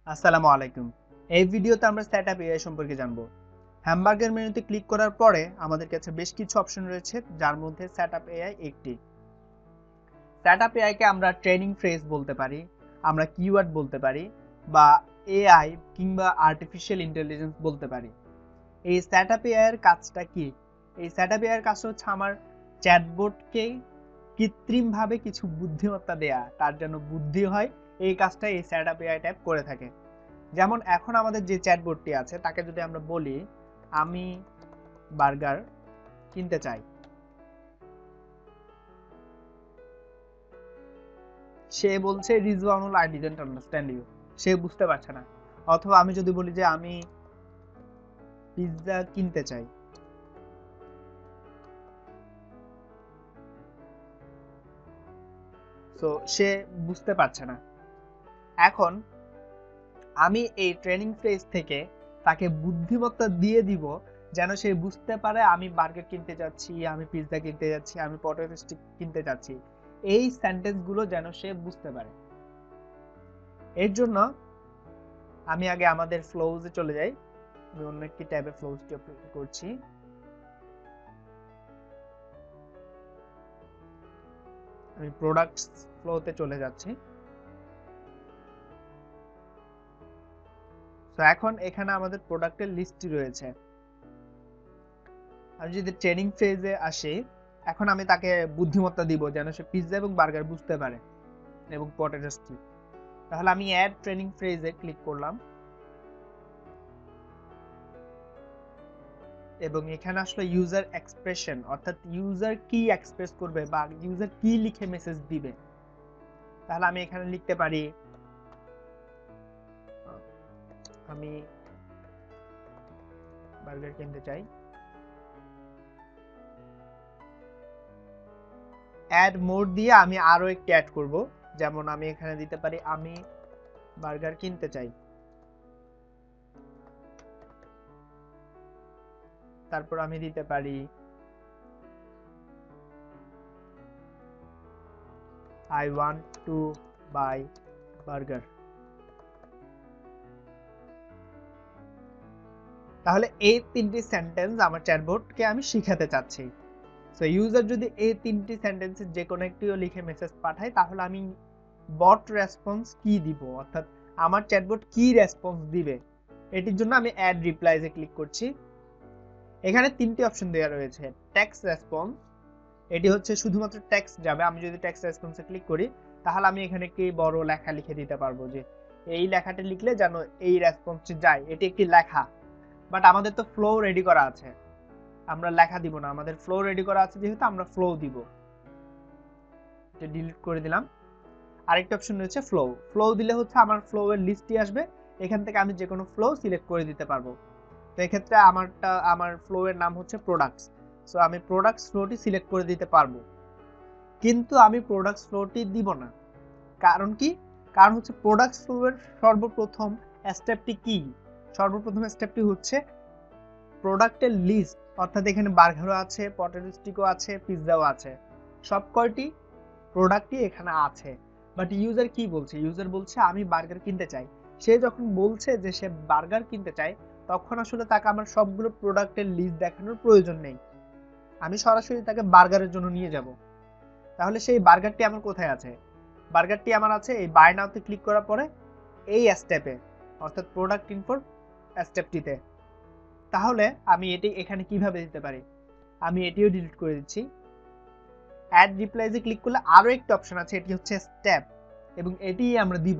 আসসালামু আলাইকুম। এই ভিডিওতে আমরা সেটআপ এআই সম্পর্কে জানব। হ্যামবার্গার মেনুতে ক্লিক করার পরে আমাদের কাছে বেশ কিছু অপশন রয়েছে, যার মধ্যে সেটআপ এআই একটি। সেটআপ এআই কে আমরা ট্রেনিং ফ্রেজ বলতে পারি, আমরা কিওয়ার্ড বলতে পারি, বা এআই কিংবা আর্টিফিশিয়াল ইন্টেলিজেন্স বলতে পারি। এই সেটআপ এআই এর কাজটা কি? এই সেটআপ এআই এর কাজটা হচ্ছে আমার চ্যাটবটকে কৃত্রিমভাবে কিছু বুদ্ধিমত্তা দেয়া, তার যেন বুদ্ধি হয়, এই কাজটা এই সেটআপ এআই ট্যাব করে থাকে। যেমন এখন আমাদের যে চ্যাটবটটি আছে তাকে যদি আমরা বলি আমি বার্গার কিনতে চাই, সে বলছে Rizwanul I didn't understand you, সে বুঝতে পারছে না। অথবা আমি যদি বলি যে আমি পিৎজা কিনতে চাই, তো সে বুঝতে পারছে না। এখন আমি এই ট্রেনিং ফেজ থেকে তাকে বুদ্ধিমত্তা দিয়ে দিব যেন সে বুঝতে পারে আমি বার্গার কিনতে যাচ্ছি, আমি পিৎজা কিনতে যাচ্ছি, আমি পটেটো স্টিক কিনতে যাচ্ছি। এই সেন্টেন্সগুলো যেন সে বুঝতে পারে। এর জন্য আমি আগে আমাদের ফ্লোজে চলে যাই। আমি অন্য একটি ট্যাবে ফ্লোজটি ওপেন করছি। আমি প্রোডাক্টস ফ্লোতে চলে যাচ্ছি। তো এখন এখানে আমাদের প্রোডাক্টের লিস্টটি রয়েছে। আমি যদি ট্রেনিং ফেজে আসি, এখন আমি তাকে বুদ্ধিমত্তা দিব যেন সে পিৎজা এবং বার্গার বুঝতে পারে এবং পটেটো স্টিক। তাহলে আমি অ্যাড ট্রেনিং ফ্রেজে ক্লিক করলাম এবং এখানে আসলে ইউজার এক্সপ্রেশন, অর্থাৎ ইউজার কি এক্সপ্রেস করবে বা ইউজার কি লিখে মেসেজ দিবে। তাহলে আমি এখানে লিখতে পারি আমি বার্গার কিনতে চাই। অ্যাড মোড দিয়ে আমি আরো একটি অ্যাড করব, যেমন আমি এখানে দিতে পারি আমি বার্গার কিনতে চাই। তারপর আমি দিতে পারি I want to buy burger। তাহলে এই তিনটি সেন্টেন্স আমার চ্যাটবটকে আমি শিখাতে চাচ্ছি। সো ইউজার যদি এই তিনটি সেন্টেন্সের যে কোনো একটিও লিখে মেসেজ পাঠায়, তাহলে আমি বট রেসপন্স কি দিব, অর্থাৎ আমার চ্যাটবট কি রেসপন্স দিবে, এটির জন্য আমি অ্যাড রিপ্লাইজে ক্লিক করছি। এখানে তিনটি অপশন দেওয়া রয়েছে। টেক্সট রেসপন্স, এটি হচ্ছে শুধুমাত্র টেক্সট যাবে। আমি যদি টেক্সট রেসপন্সে ক্লিক করি, তাহলে আমি এখানে একটি বড় লেখা লিখে দিতে পারবো যে এই লেখাটি লিখলে যেন এই রেসপন্সটি যায়। এটি একটি লেখা, বাট আমাদের তো ফ্লো রেডি করা আছে, আমরা লেখা দিব না, আমাদের ফ্লো রেডি করা আছে যেহেতু আমরা ফ্লো দিব। এটা ডিলিট করে দিলাম। আরেকটা অপশন রয়েছে ফ্লো। ফ্লো দিলে হচ্ছে আমার ফ্লো এর লিস্টই আসবে, এখান থেকে আমি যে কোনো ফ্লো সিলেক্ট করে দিতে পারবো। তো এক্ষেত্রে আমার ফ্লো এর নাম হচ্ছে প্রোডাক্টস। সো আমি প্রোডাক্টস ফ্লোটি সিলেক্ট করে দিতে পারবো, কিন্তু আমি প্রোডাক্টস ফ্লোটি দিব না। কারণ কি? কারণ হচ্ছে প্রোডাক্টস ফ্লো এর সর্বপ্রথম স্টেপটি কি? সর্বপ্রথম স্টেপটি হচ্ছে প্রোডাক্টের লিস্ট, অর্থাৎ এখানে বার্গারও আছে, পটেটো স্টিকও আছে, পিৎজাও আছে, সব কয়টি প্রোডাক্টই এখানে আছে। বাট ইউজার কি বলছে? ইউজার বলছে আমি বার্গার কিনতে চাই। সে যখন বলছে যে সে বার্গার কিনতে চায়, তখন আসলে তাকে আমার সবগুলো প্রোডাক্টের লিস্ট দেখানোর প্রয়োজন নেই, আমি সরাসরি তাকে বার্গারের জন্য নিয়ে যাব। তাহলে সেই বার্গারটি আমার কোথায় আছে? বার্গারটি আমার আছে এই বাই নাওতে ক্লিক করার পরে এই স্টেপে, অর্থাৎ প্রোডাক্ট ইনফোর স্টেপটিতে। তাহলে আমি এটি এখানে কিভাবে দিতে পারি? আমি এটিও ডিলিট করে দিচ্ছি। অ্যাড রিপ্লাইজে ক্লিক করলে আরো একটা অপশন আছে, এটি হচ্ছে স্টেপ, এবং এটি আমরা দিব।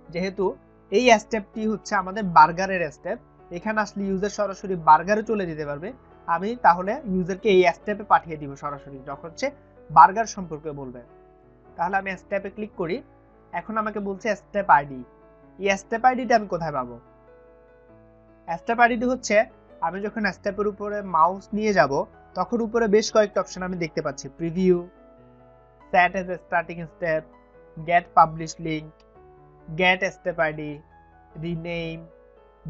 যেহেতু এই স্টেপটি হচ্ছে আমাদের বার্গারের স্টেপ, এখানে আসলে ইউজার সরাসরি বার্গারে চলে যেতে পারবে। আমি তাহলে ইউজারকে এই স্টেপে পাঠিয়ে দিব সরাসরি, যখন সে বার্গার সম্পর্কে বলবে। তাহলে আমি স্টেপে ক্লিক করি। এখন আমাকে বলছে স্টেপ আইডি। এই স্টেপ আইডিটা আমি কোথায় পাবো? স্টেপ আইডিটি হচ্ছে আমি যখন স্টেপের উপরে মাউস নিয়ে যাব, তখন উপরে বেশ কয়েকটা অপশন আমি দেখতে পাচ্ছি। Preview, set as a starting step, get publish link, get step ID, rename,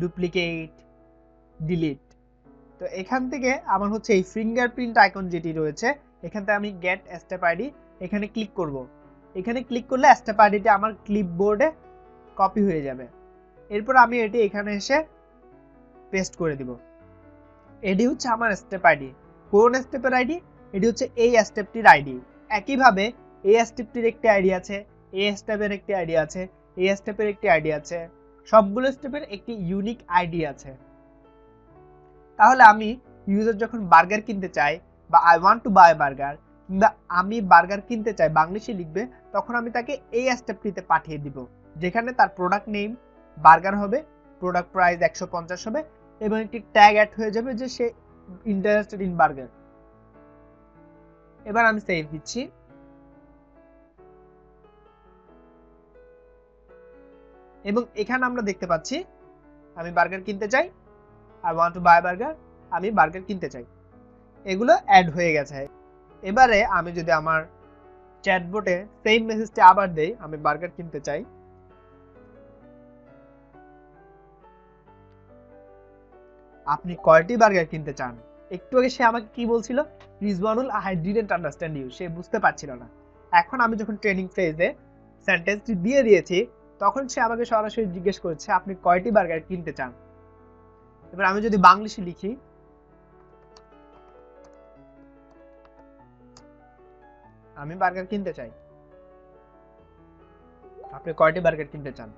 duplicate, delete. তো এখান থেকে আমার হচ্ছে এই ফিঙ্গারপ্রিন্ট আইকন যেটি রয়েছে, এখান থেকে আমি গেট স্টেপ আইডি এখানে ক্লিক করব। এখানে ক্লিক করলে স্টেপ আইডিটা আমার ক্লিপবোর্ডে কপি হয়ে যাবে। এরপর আমি এটি এখানে এসে পেস্ট করে দিব। এটি হচ্ছে আমার স্টেপ আইডি। কোন স্টেপের আইডি? এটি হচ্ছে এই স্টেপটির আইডি। একইভাবে এই স্টেপটির একটি আইডি আছে, এই স্টেপের একটি আইডি আছে, এই স্টেপের একটি আইডি আছে, সবগুলো স্টেপের একটি ইউনিক আইডি আছে। তাহলে আমি ইউজার যখন বার্গার কিনতে চাই বা I want to buy burger, কিংবা আমি বার্গার কিনতে চাই বাংলিশে লিখবে, তখন আমি তাকে এই স্টেপটিতে পাঠিয়ে দিব, যেখানে তার প্রোডাক্ট নেম বার্গার হবে, প্রোডাক্ট প্রাইস 150 হবে এবং একটি ট্যাগ অ্যাড হয়ে যাবে যে সে ইন্টারেস্টেড ইন বার্গার। এবার আমি সেভ দিচ্ছি। এবং এখানে আমরা দেখতে পাচ্ছি আমি বার্গার কিনতে চাই, I want to buy burger, আমি বার্গার কিনতে চাই, এগুলো অ্যাড হয়ে গেছে। এবারে আমি যদি আমার চ্যাটবোটে সেম মেসেজটি আবার দেই, আমি বার্গার কিনতে চাই, আপনি কয়টি বার্গার কিনতে চান? একটু আগে সে আমাকে কি বলছিল? Rizwanul, I didn't understand you. সে বুঝতে পারছিল না। এখন আমি যখন ট্রেনিং ফেজে সেন্টেন্সটি দিয়ে দিয়েছি, তখন সে আমাকে সরাসরি জিজ্ঞেস করছে আপনি কয়টি বার্গার কিনতে চান। এবার আমি যদি বাংলিশে লিখি, আমি বার্গার কিনতে চাই, আপনি কয়টি বার্গার কিনতে চান?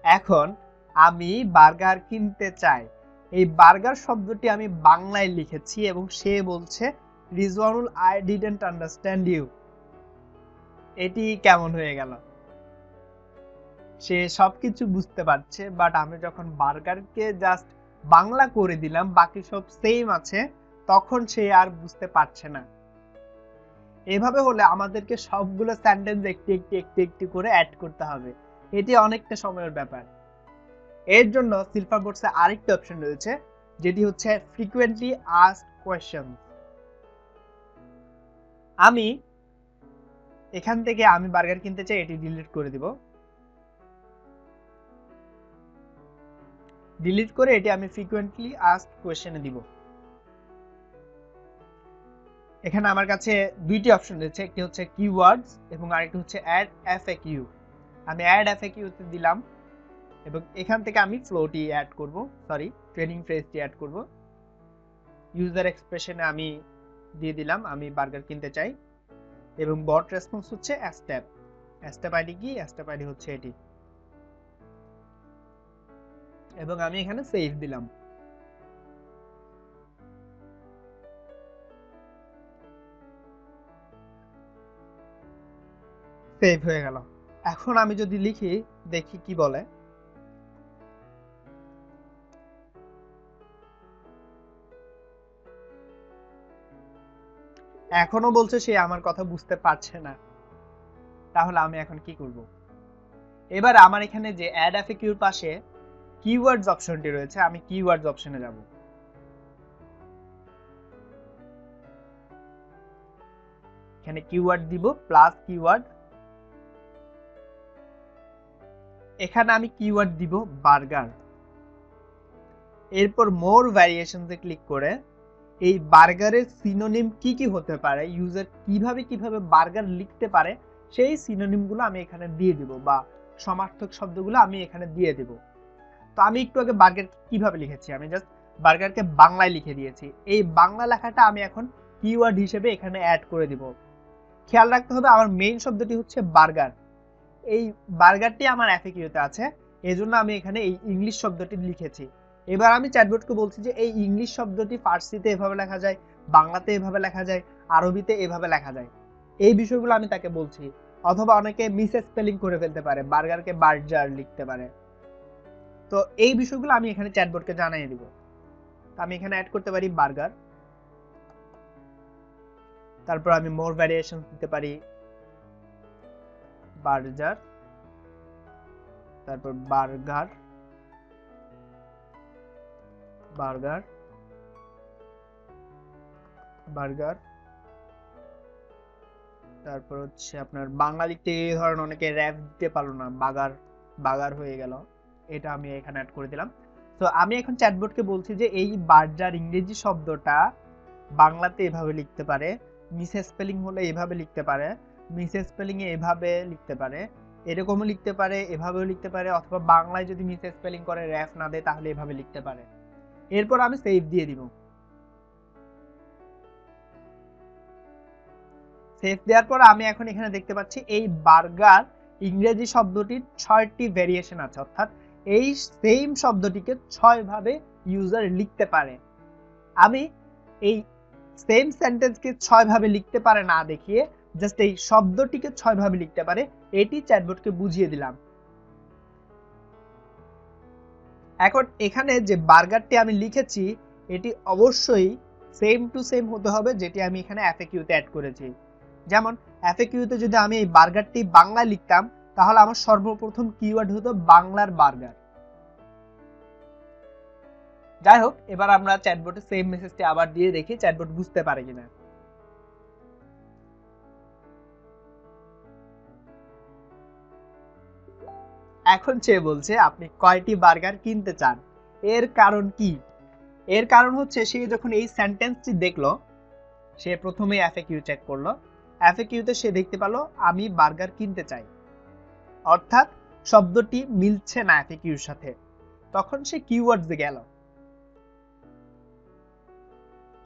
এখন আমি বার্গার কিনতে চাই, এই বার্গার শব্দটি আমি বাংলায় লিখেছি এবং সে বলছে Rizwanul, I didn't understand you. এটি কেমন হয়ে গেল? সে সবকিছু বুঝতে পারছে, বাট আমি যখন বার্গারকে জাস্ট বাংলা করে দিলাম, বাকি সব সেম আছে, তখন সে আর বুঝতে পারছে না। এভাবে হলে আমাদেরকে সবগুলো সেন্টেন্স একটি একটি একটি একটি করে অ্যাড করতে হবে। এটি অনেকটা সময়ের ব্যাপার। এর জন্য সিলভারবোর্ডসে আরেকটি অপশন রয়েছে, যেটি হচ্ছে ফ্রিকোয়েন্টলি আস্কড কোয়েশ্চেন। আমি এখান থেকে আমি বার্গার কিনতে চাই, এটি ডিলিট করে দিব। ডিলিট করে এটি আমি ফ্রিকোয়েন্টলি আস্কড কোয়েশ্চেনে দিব। এখানে আমার কাছে দুইটি অপশন রয়েছে, একটি হচ্ছে কিওয়ার্ডস এবং আরেকটি হচ্ছে অ্যাড এফএকিউ। আমি অ্যাড এফএকিউ তে দিলাম এবং এখান থেকে আমি ফ্লোটি অ্যাড করব, সরি ট্রেনিং ফ্রেজটি অ্যাড করব। ইউজার এক্সপ্রেশনে আমি দিয়ে দিলাম আমি বার্গার কিনতে চাই এবং বট রেসপন্স হচ্ছে স্টেপ। স্টেপ আইডি কি? স্টেপ আইডি হচ্ছে এটি। এবং আমি এখানে সেভ দিলাম। সেভ হয়ে গেল। এখন আমি যদি লিখি, দেখি কি বলে। এখনো বলছে সে আমার কথা বুঝতে পারছে না। তাহলে আমি এখন কি করব? এবার আমার এখানে যে অ্যাড এফএকিউর পাশে কিওয়ার্ডস অপশনটি রয়েছে, আমি কিওয়ার্ডস অপশনে যাব। এখানে কিওয়ার্ড দিব প্লাস কিওয়ার্ড। এখানে আমি কিওয়ার্ড দিব বার্গার। এরপর মোর ভ্যারিয়েশনসে ক্লিক করে এই বার্গারের সিনোনিম কি কি হতে পারে, ইউজার কিভাবে বার্গার লিখতে পারে, সেই সিনোনিমগুলো আমি এখানে দিয়ে দিব বা সমার্থক শব্দগুলো আমি এখানে দিয়ে দিব। তো আমি একটু আগে বার্গার কিভাবে লিখেছি, আমি জাস্ট বার্গারকে বাংলায় লিখে দিয়েছি। এই বাংলা লেখাটা আমি এখন কিওয়ার্ড হিসেবে এখানে অ্যাড করে দিব। খেয়াল রাখতে হবে আমার মেইন শব্দটি হচ্ছে বার্গার। এই বার্গারটি আমার এফএকিউতে আছে, এজন্য আমি এখানে এই ইংলিশ শব্দটি লিখেছি। এবার আমি চ্যাটবটকে বলছি যে এই ইংলিশ শব্দটি ফার্সিতে এভাবে লেখা যায়, বাংলাতে এভাবে লেখা যায়, আরবিতে এভাবে লেখা যায়। এই বিষয়গুলো আমি তাকে বলছি। অথবা অনেকে মিস স্পেলিং করে ফেলতে পারে, বার্গারকে বার্জার লিখতে পারে। তো এই বিষয়গুলো আমি এখানে চ্যাটবটকে জানিয়ে দিব। আমি এখানে অ্যাড করতে পারি বার্গার, তারপর আমি মোর ভ্যারিয়েশন দিতে পারি বার্জার, তারপর বার্গার, বার্গার, বার্গার, তারপর হচ্ছে আপনার বাংলা লিখতে এই ধরনের অনেকে র‍্যাপ দিতে পারলো না, বাগার, বাগার হয়ে গেল, এটা আমি এখানে অ্যাড করে দিলাম। তো আমি এখন চ্যাটবটকে বলছি যে এই বার্জার ইংরেজি শব্দটা বাংলাতে এভাবে লিখতে পারে, মিস স্পেলিং হলে এভাবে লিখতে পারে, মিস স্পেলিং এ এভাবে লিখতে পারে, এরকমও লিখতে পারে, এভাবেও লিখতে পারে, অথবা বাংলায় যদি মিস স্পেলিং করে র্যাফ না দেয় তাহলে এভাবে লিখতে পারে। এরপর আমি সেভ দিয়ে দিব। সেভ দেওয়ার পর আমি এখন এখানে দেখতে পাচ্ছি এই বার্গার ইংরেজি শব্দটির 6টি ভেরিয়েশন আছে, অর্থাৎ এই সেম শব্দটিকে 6 ভাবে ইউজার লিখতে পারে। আমি এই সেম সেন্টেন্সকে 6 ভাবে লিখতে পারে না দেখিয়ে জাস্ট এই শব্দটিকে 6 ভাবে লিখতে পারে এটি চ্যাটবটকে বুঝিয়ে দিলাম। এখন এখানে যে বার্গারটি আমি লিখেছি এটি অবশ্যই সেম টু সেম হতে হবে যেটি আমি এখানে এফএকিউতে অ্যাড করেছি। যেমন এফএকিউতে যদি আমি এই বার্গারটি বাংলায় লিখতাম তাহলে আমার সর্বপ্রথম কিওয়ার্ড হতো বাংলার বার্গার। যাই হোক, এবার আমরা চ্যাটবটে সেম মেসেজটি আবার দিয়ে দেখি চ্যাটবট বুঝতে পারে কিনা। এখন সে বলছে আপনি কয়টি বার্গার কিনতে চান। এর কারণ কি? এর কারণ হচ্ছে সে যখন এই সেন্টেন্সটি দেখলো সে প্রথমে এফএকিউ চেক করলো, এফএকিউতে সে দেখতে পেল আমি বার্গার কিনতে চাই, অর্থাৎ শব্দটি মিলছে না এফএকিউর সাথে। তখন সে কিওয়ার্ডসে গেল,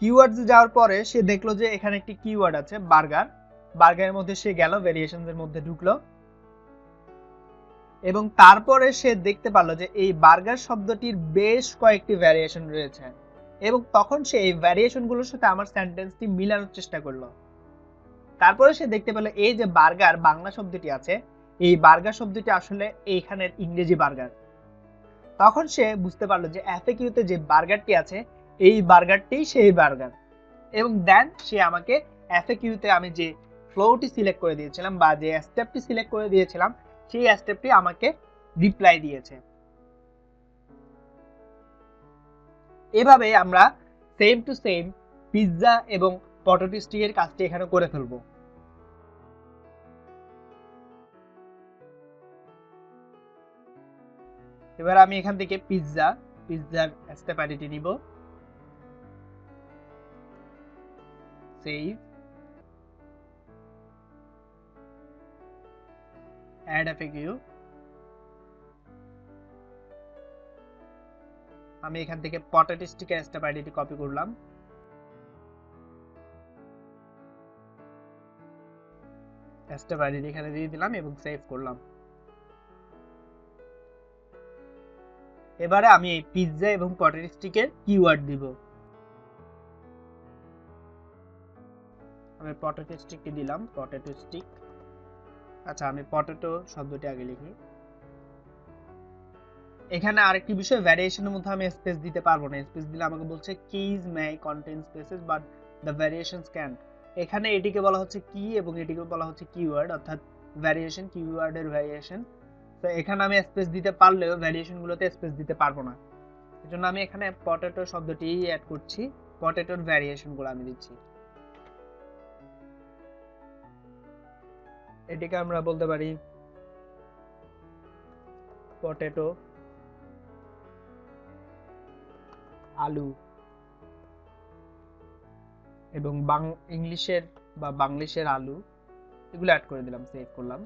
কিওয়ার্ডসে যাওয়ার পরে সে দেখলো যে এখানে একটি কিওয়ার্ড আছে বার্গার, বার্গারের মধ্যে সে গেল, ভেরিয়েশনস এর মধ্যে ঢুকলো এবং তারপরে সে দেখতে পেল যে এই বার্গার শব্দটির বেশ কয়েকটি ভ্যারিয়েশন রয়েছে এবং তখন সে এই ভ্যারিয়েশনগুলোর সাথে আমার সেন্টেন্সটি মিলানোর চেষ্টা করলো। তারপরে সে দেখতে পেল এই যে বার্গার বাংলা শব্দটি আছে এই বার্গার শব্দটি আসলে এইখানের ইংরেজি বার্গার। তখন সে বুঝতে পারলো যে এফএকিউতে যে বার্গারটি আছে এই বার্গারটি সেই বার্গার এবং দেন সে আমাকে এফএকিউতে আমি যে ফ্লোটি সিলেক্ট করে দিয়েছিলাম বা যে স্টেপটি সিলেক্ট করে দিয়েছিলাম সেই স্টেপটি আমাকে রিপ্লাই দিয়েছে। এভাবে আমরা সেম টু সেম পিৎজা এবং পটেটো স্টিকের কাজটি এখানে করে ফেলবো। এবার আমি এখান থেকে পিৎজার স্টেপ আইডিটি নিব, সেভ, অ্যাড এফএকিউ। আমি এখান থেকে পটেটো স্টিকের স্টেপ আইডিটি কপি করলাম, স্টেপ আইডিটি এখানে দিয়ে দিলাম এবং সেভ করলাম। এবারে আমি এই পিৎজা এবং পটেটো স্টিকের কিওয়ার্ড দিব। আমি পটেটো স্টিকটি দিলাম, পটেটো স্টিক। আচ্ছা, আমি পটেটো শব্দটি আগে লিখি। এখানে আরেকটি বিষয়, ভ্যারিয়েশনের মধ্যে আমি স্পেস দিতে পারবো না, স্পেস দিলে আমাকে বলছে keys May contain spaces but the variations can. এখানে এটিকে বলা হচ্ছে কি এবং এটিকে বলা হচ্ছে কিওয়ার্ড, অর্থাৎ ভ্যারিয়েশন, কিওয়ার্ডের ভ্যারিয়েশন। তো এখানে আমি স্পেস দিতে পারলেও ভ্যারিয়েশনগুলোতে স্পেস দিতে পারবো না, এজন্য আমি এখানে পটেটো শব্দটি অ্যাড করছি, পটেটোর ভ্যারিয়েশনগুলো আমি দিচ্ছি। এটিকে আমরা বলতে পারি পটেটো, আলু এবং ইংলিশের বা বাংলিশের আলু, এগুলো অ্যাড করে দিলাম, সেভ করলাম।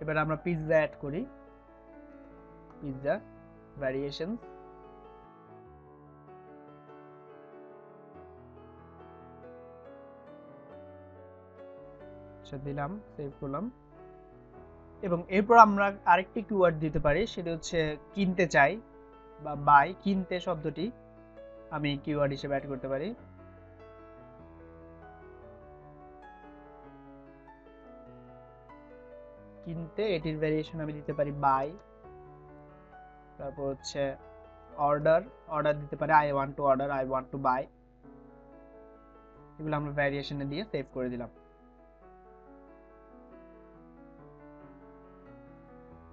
এবার আমরা পিৎজা অ্যাড করি, পিৎজা ভ্যারিয়েশন দিলাম, সেভ করলাম। এবং এরপর আমরা আরেকটি কিওয়ার্ড দিতে পারি, সেটা হচ্ছে কিনতে চাই বা বাই, কিনতে শব্দটি আমি কিওয়ার্ড হিসেবে অ্যাড করতে পারি। কিনতে, এটির ভ্যারিয়েশন আমি দিতে পারি বাই। তারপর হচ্ছে অর্ডার, অর্ডার দিতে পারি I want to order, I want to buy. এগুলো আমরা ভ্যারিয়েশনে দিয়ে সেভ করে দিলাম।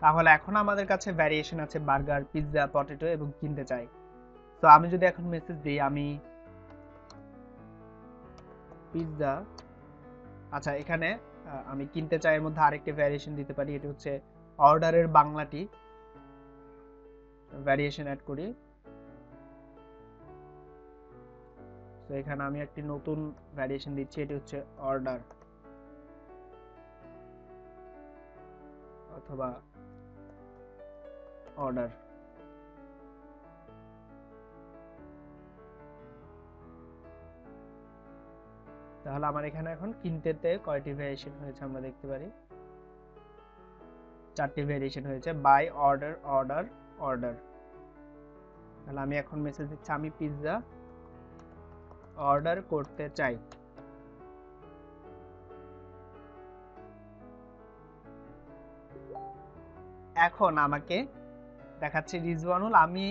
তাহলে এখন আমাদের কাছে ভ্যারিয়েশন আছে বার্গার, পিৎজা, পটেটো এবং কিনতে চাই। তো আমি যদি এখন মেসেজ দিই আমি পিৎজা, আচ্ছা এখানে আমি কিনতে চাই এর মধ্যে আরেকটি ভ্যারিয়েশন দিতে পারি, এটা হচ্ছে অর্ডারের বাংলাটি, ভ্যারিয়েশন অ্যাড করি, তো এখানে আমি একটি নতুন ভ্যারিয়েশন দিচ্ছি, এটি হচ্ছে অর্ডার অথবা অর্ডার। তাহলে আমার এখানে এখন কিনতেতে কয়টি ভ্যারিয়েশন হয়েছে আমরা দেখতে পারি, 4টি ভ্যারিয়েশন হয়েছে, বাই, অর্ডার, অর্ডার, অর্ডার। তাহলে আমি এখন মেসেজ দিচ্ছি আমি পিৎজা অর্ডার করতে চাই। এখন আমাকে দেখাচ্ছে রিজওয়ানুল, আমি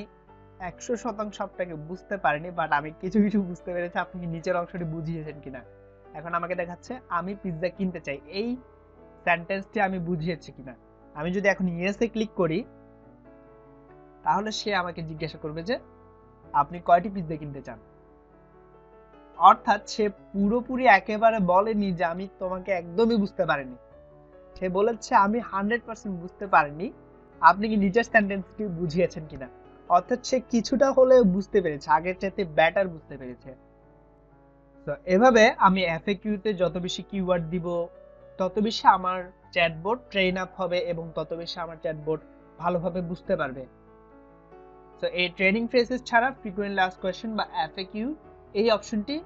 100% সবটাকে বুঝতে পারিনি, বাট আমি কিছু কিছু বুঝতে পেরেছি। আপনি কি নিচের অংশটি বুঝিয়েছেন কিনা? এখন আমাকে দেখাচ্ছে আমি পিৎজা কিনতে চাই, এই সেন্টেন্সটি আমি বুঝিয়েছি কিনা। আমি যদি এখন ইয়েসে ক্লিক করি তাহলে সে আমাকে জিজ্ঞাসা করবে যে আপনি কয়টি পিৎজা কিনতে চান। অর্থাৎ সে পুরোপুরি একেবারে বলেনি যে আমি তোমাকে একদমই বুঝতে পারিনি, সে বলেছে আমি 100% বুঝতে পারিনি, আপনি কি নিচের সেন্টেন্সটি বুঝিয়েছেন কিনা। অর্থাৎ সে কিছুটা হলেও বুঝতে পেরেছে, আগের চাইতে বেটার বুঝতে পেরেছে। তো এভাবে আমি এফএকিউ তে যত বেশি কিওয়ার্ড দিব তত বেশি আমার চ্যাটবট ট্রেন আপ হবে এবং তত বেশি আমার চ্যাটবট ভালোভাবে বুঝতে পারবে। তো এই ট্রেনিং ফ্রেজেস ছাড়া ফ্রিকোয়েন্টলি আস্কড কোয়েশ্চেন বা এফএকিউ, এই অপশনটি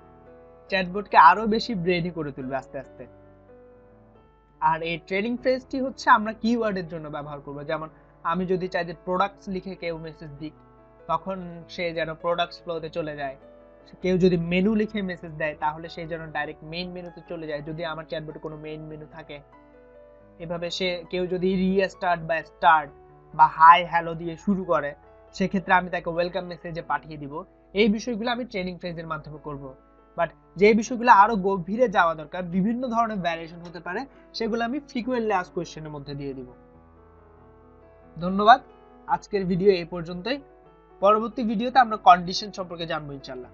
চ্যাটবটকে আরো বেশি ব্রেনি করে তুলবে আস্তে আস্তে। আর এই ট্রেনিং ফ্রেজটি হচ্ছে আমরা কিওয়ার্ডের জন্য ব্যবহার করব। যেমন আমি যদি চাই যে প্রোডাক্টস লিখে কেউ মেসেজ দিক, তখন সে যেন প্রোডাক্টস ফ্লোতে চলে যায়। কেউ যদি মেনু লিখে মেসেজ দেয় তাহলে সে যেন ডাইরেক্ট মেইন মেনুতে চলে যায়, যদি আমার চ্যাটবটে কোনো মেইন মেনু থাকে। এভাবে সে কেউ যদি রিস্টার্ট বা স্টার্ট বা হাই হ্যালো দিয়ে শুরু করে, সেক্ষেত্রে আমি তাকে ওয়েলকাম মেসেজে পাঠিয়ে দিব। এই বিষয়গুলো আমি ট্রেনিং ফ্রেজের মাধ্যমে করব। বাট যে বিষয়গুলো আরো গভীরে যাওয়া দরকার, বিভিন্ন ধরনের ভ্যারিয়েশন হতে পারে, সেগুলো আমি ফ্রিকোয়েন্টলি আস্কড কোয়েশ্চেনের মধ্যে দিয়ে দিব। ধন্যবাদ। আজকের ভিডিও এই পর্যন্তই। পরবর্তী ভিডিওতে আমরা কন্ডিশন সম্পর্কে জানবো ইনশাআল্লাহ।